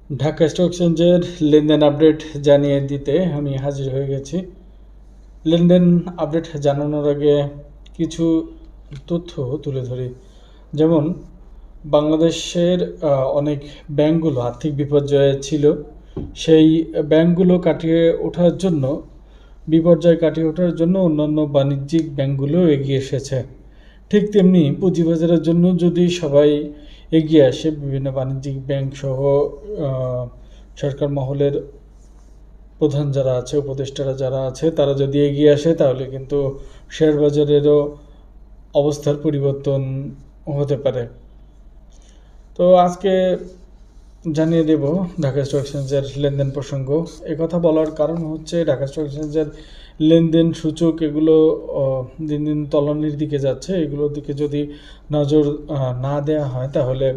Dhaka stock এক্সচেঞ্জের লেনদেন update জানিয়ে দিতে আমি হাজির হয়ে গেছি। লেনদেন আপডেট জানানোর আগে কিছু তথ্য তুলে ধরি। যেমন বাংলাদেশের অনেক ব্যাংকগুলো আর্থিক বিপর্যয়ে ছিল। সেই ব্যাংকগুলো কাটিয়ে ওঠার জন্য বিপর্যয় কাটিয়ে ওঠার জন্য অন্যান্য বাণিজ্যিক ব্যাংকগুলো এগিয়ে এসেছে। ঠিক তেমনি পুঁজিবাজারের জন্য যদি সবাই এগিয়ে আসে, বিভিন্ন বাণিজ্যিক ব্যাংক সহ সরকার মহলের প্রধান যারা আছে, উপদেষ্টারা যারা আছে, তারা যদি এগিয়ে আসে তাহলে কিন্তু শেয়ার বাজারেরও অবস্থার পরিবর্তন হতে পারে। তো আজকে জানিয়ে দেব ঢাকা স্টক এক্সচেঞ্জের লেনদেন প্রসঙ্গ। কথা বলার কারণ হচ্ছে ঢাকা স্টক এক্সচেঞ্জের লেনদেন সূচক এগুলো দিন দিন তলানির দিকে যাচ্ছে। এগুলোর দিকে যদি নজর না দেওয়া হয় তাহলে